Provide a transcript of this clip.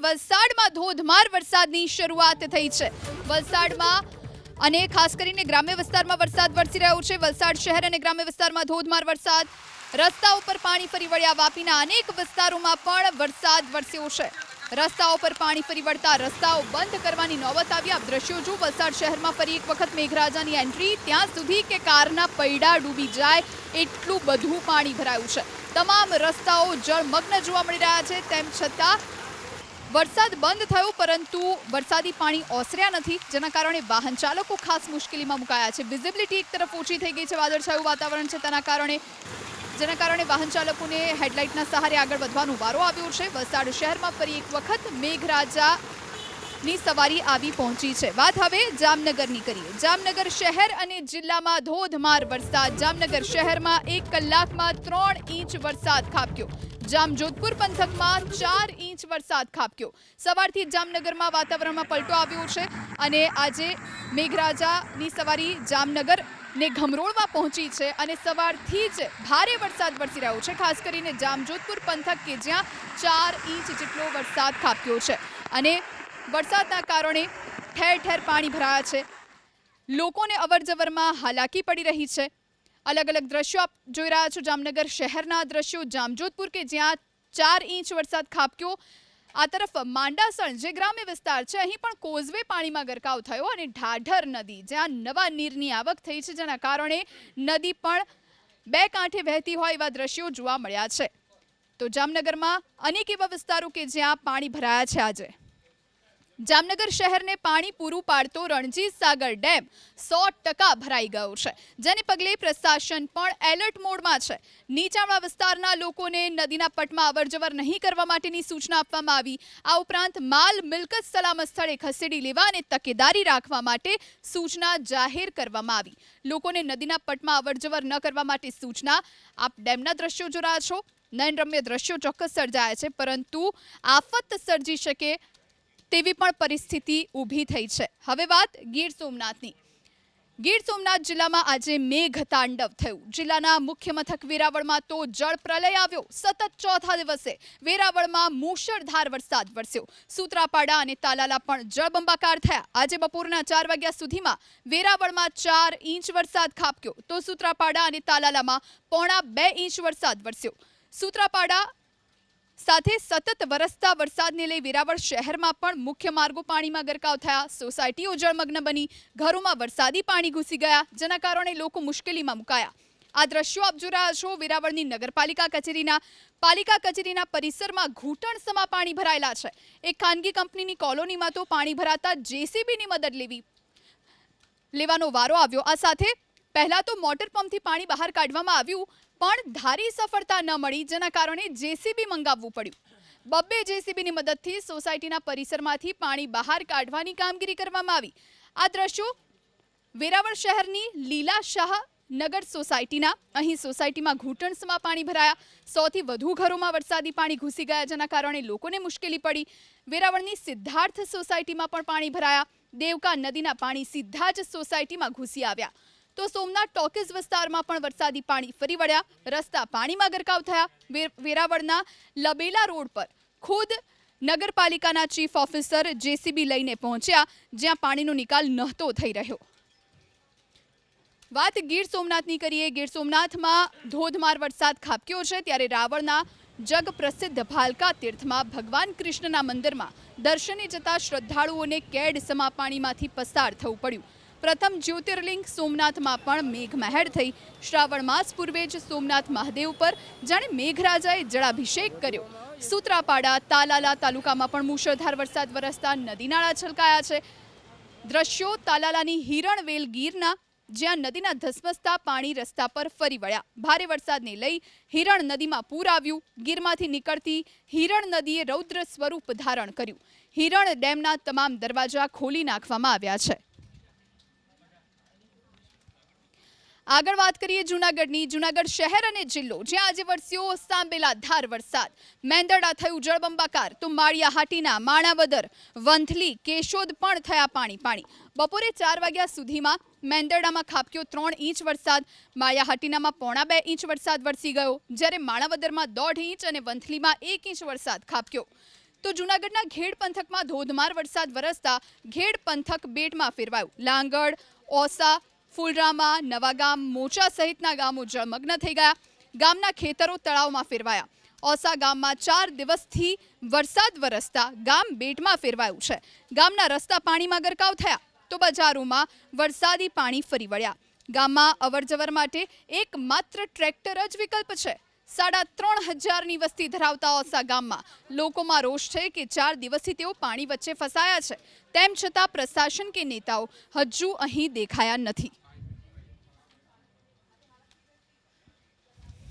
વલસાડમાં ધોધમાર વરસાદની શરૂઆત થઈ છે। વલસાડમાં અને ખાસ કરીને ગ્રામ્ય વિસ્તારમાં વરસાદ વરસી રહ્યો છે। વલસાડ શહેર અને ગ્રામ્ય વિસ્તારમાં ધોધમાર વરસાદ, રસ્તા ઉપર પાણી ફરી વળ્યા। વાપીના અનેક વિસ્તારોમાં પણ વરસાદ વરસ્યો છે। રસ્તાઓ પર પાણી ફરી વળતા રસ્તાઓ બંધ કરવાની નોબત આવી। આપ દ્રશ્યો જો, વલસાડ શહેરમાં ફરી એક વખત મેઘરાજાની એન્ટ્રી। ત્યાં સુધી કે કારના પૈડા ડૂબી જાય એટલું બધું પાણી ભરાયું છે। તમામ રસ્તાઓ જળમગ્ન જોવા મળી રહ્યા છે। તેમ છતાં વરસાદ બંધ થયો, પરંતુ વરસાદી પાણી ઓસર્યા નથી, જેના કારણે વાહન ચાલકો ખાસ મુશ્કેલીમાં મુકાયા છે। વિઝિબિલિટી એક તરફ ઓછી થઈ ગઈ છે, વાદળછાયું વાતાવરણ છે જેના કારણે વાહન ચાલકોને હેડલાઇટના સહારે આગળ વધવાનો વારો આવ્યો છે। વલસાડ શહેરમાં ફરી એક વખત મેઘરાજાની સવારી આવી પહોંચી છે। વાત હવે જામનગરની કરીએ। જામનગર શહેર અને જિલ્લામાં ધોધમાર વરસાદ। જામનગર શહેરમાં 1 કલાકમાં 3 ઇંચ વરસાદ ખાબક્યો। જામજોધપુર પંથકમાં 4 ઇંચ વરસાદ ખાબક્યો। સવારથી જામનગરમાં વાતાવરણમાં પલટો આવ્યો છે અને આજે મેઘરાજાની સવારી જામનગર ને ઘમરોળમાં પહોંચી છે અને સવારથી જ ભારે વરસાદ વરસી રહ્યો છે। ખાસ કરીને જામજોધપુર પંથક કે જ્યાં 4 ઇંચ જેટલો વરસાદ ખાબક્યો છે અને વરસાદના કારણે ઠેર ઠેર પાણી ભરાયા છે। લોકોને અવરજવરમાં હાલાકી પડી રહી છે। અલગ અલગ દ્રશ્યો આપ જોઈ રહ્યા છો। જામનગર શહેરના દ્રશ્યો, જામજોધપુર કે જ્યાં 4 ઇંચ વરસાદ ખાબક્યો। આ તરફ માંડાસણ જે ગ્રામ્ય વિસ્તાર છે, અહીં પણ કોઝવે પાણીમાં ગરકાવ થયો અને ઢાઢર નદી જ્યાં નવા નીરની આવક થઈ છે, જેના કારણે નદી પણ 2 કાંઠે વહેતી હોય એવા દ્રશ્યો જોવા મળ્યા છે। તો જામનગરમાં અનેક એવા વિસ્તારો કે જ્યાં પાણી ભરાયા છે। આજે જામનગર શહેરને પાણી પૂરું પાડતો રણજીત સાગર ડેમ 100% ભરાઈ ગયો છે, જેને પગલે પ્રશાસન પણ એલર્ટ મોડમાં છે। નીચાણવાળા વિસ્તારના લોકોને નદીના પટમાં અવરજવર નહીં કરવા માટેની સૂચના આપવામાં આવી। આ ઉપરાંત માલ મિલકત સલામત સ્થળે ખસેડી લેવા અને તકેદારી રાખવા માટે સૂચના જાહેર કરવામાં આવી। લોકોને નદીના પટમાં અવરજવર ન કરવા માટે સૂચના। આપ ડેમના દ્રશ્યો જોઈ રહ્યા છો। નયનરમ્ય દ્રશ્યો ચોક્કસ સર્જાયા છે, પરંતુ આફત સર્જી શકે તેવી પણ પરિસ્થિતિ ઊભી થઈ છે। હવે વાત ગીર સોમનાથની। ગીર સોમનાથ જિલ્લામાં આજે મેઘતાંડવ થયું। જિલ્લાના મુખ્ય મથક વેરાવળમાં તો જળ પ્રલય આવ્યો। સતત ચોથા દિવસે વેરાવળમાં મૂશળધાર વરસાદ વરસ્યો। સૂત્રાપાડા અને તાલાલા પણ જળબંબાકાર થયા। આજે બપોરના 4 વાગ્યા સુધીમાં વેરાવળમાં 4 ઇંચ વરસાદ ખાબક્યો, તો સૂત્રાપાડા અને તાલાલામાં 1.25 ઇંચ વરસાદ વરસ્યો। સૂત્રાપાડા સાથે સતત વરસતા વરસાદને લઈ વેરાવળ શહેરમાં પણ મુખ્ય માર્ગો પાણીમાં ગરકાવ થયા। સોસાયટીઓ જળમગ્ન બની, ઘરોમાં વરસાદી પાણી ઘૂસી ગયા, જેના કારણે લોકો મુશ્કેલીમાં મુકાયા। આ દ્રશ્યો આપ જોઈ રહ્યા છો વેરાવળની નગરપાલિકા કચેરીના પરિસરમાં ઘૂંટણસમા પાણી ભરાયેલા છે। એક ખાનગી કંપનીની કોલોનીમાં તો પાણી ભરાતા જેસીબીની મદદ લેવાનો વારો આવ્યો। આ સાથે પહેલા તો મોટર પંપથી પાણી બહાર કાઢવામાં આવ્યું, પણ ધારી સફળતા ન મળી, જેના કારણે જેસીબી મંગાવવું પડ્યું। 2 જેસીબીની મદદથી સોસાયટીના પરિસરમાંથી પાણી બહાર કાઢવાની કામગીરી કરવામાં આવી। આ દ્રશ્યો વેરાવળ શહેરની લીલા શાહ નગર સોસાયટીના। અહીં સોસાયટીમાં ઘૂંટણસમા પાણી ભરાયા। 100થી વધુ ઘરોમાં વરસાદી પાણી ઘૂસી ગયા, જેના કારણે લોકોને મુશ્કેલી પડી। વેરાવળની સિદ્ધાર્થ સોસાયટીમાં પણ પાણી ભરાયા। દેવકા નદીના પાણી સીધા જ સોસાયટીમાં ઘૂસી આવ્યા। તો સોમનાથ ટોકીઝ વિસ્તારમાં પણ વરસાદી પાણી ફરી વળ્યા। રસ્તા પાણીમાં ગરકાવ થયા। વેરાવળના લબેલા રોડ પર ખુદ નગરપાલિકાના ચીફ ઓફિસર જેસીબી લઈને પહોંચ્યા, જ્યાં પાણીનો નિકાલ નહોતો થઈ રહ્યો। વાત ગીર સોમનાથની કરીએ। ગીર સોમનાથમાં ધોધમાર વરસાદ ખાબક્યો છે, ત્યારે રાવળના જગ પ્રસિદ્ધ ભાલકા તીર્થમાં ભગવાન કૃષ્ણના મંદિરમાં દર્શને જતા શ્રદ્ધાળુઓને કેડસમા પાણીમાંથી પસાર થવું પડ્યું। પ્રથમ જ્યોતિર્લિંગ સોમનાથમાં પણ મેઘમહેર થઈ। શ્રાવણ માસ પૂર્વે જ સોમનાથ મહાદેવ પર જાણે મેઘરાજાએ જળાભિષેક કર્યો। સૂત્રાપાડા, તાલાલા તાલુકામાં પણ મૂશળધાર વરસાદ વરસતા નદીનાળા છલકાયા છે। દ્રશ્યો તાલાલાની હિરણવેલ ગીરના, જ્યાં નદીના ધસમસતા પાણી રસ્તા પર ફરી વળ્યા। ભારે વરસાદને લઈ હિરણ નદીમાં પૂર આવ્યું। ગીરમાંથી નીકળતી હિરણ નદીએ રૌદ્ર સ્વરૂપ ધારણ કર્યું। હિરણ ડેમના તમામ દરવાજા ખોલી નાખવામાં આવ્યા છે। આગળ વાત કરીએ જૂનાગઢની। જૂનાગઢ શહેર અને જિલ્લો, જ્યાં આજે વરસ્યો સાંબેલાધાર વરસાદ। મેંદરડા થયું જળબંબાકાર, તો માળિયાહાટીના માણાવદર, વંથલી, કેશોદ પણ થયા પાણી। બપોરે 4 વાગ્યા સુધીમાં મેંદરડામાં ખાબક્યો 3 ઇંચ વરસાદ। માળિયાહાટીનામાં 1.25 ઇંચ વરસાદ વરસી ગયો, જ્યારે માણાવદરમાં 1.5 ઇંચ અને વંથલીમાં 1 ઇંચ વરસાદ ખાબક્યો। તો જૂનાગઢના ઘેડ પંથકમાં ધોધમાર વરસાદ વરસતા ઘેડ પંથક બેટમાં ફેરવાયું. લાંગડ, ઓસા, ફૂલરામા, નવાગામ, મોચા સહિતના ગામો જળમગ્ન થઈ ગયા. ગામના ખેતરો તળાવમાં ફેરવાયા. ઓસા ગામમાં 4 દિવસથી વરસાદ વરસતા ગામ બેટમાં ફેરવાયું છે. ગામના રસ્તા પાણીમાં ગરકાવ થયા તો બજારોમાં વરસાદી પાણી ફરી વળ્યા. ગામમાં અવરજવર માટે એકમાત્ર ટ્રેક્ટર જ વિકલ્પ છે. 3500ની વસ્તી ધરાવતા ઓસા ગામમાં લોકોમાં રોષ છે કે 4 દિવસથી તેઓ પાણી વચ્ચે ફસાયા છે. તેમ છતાં પ્રશાસન કે નેતાઓ હજુ અહીં દેખાયા નથી.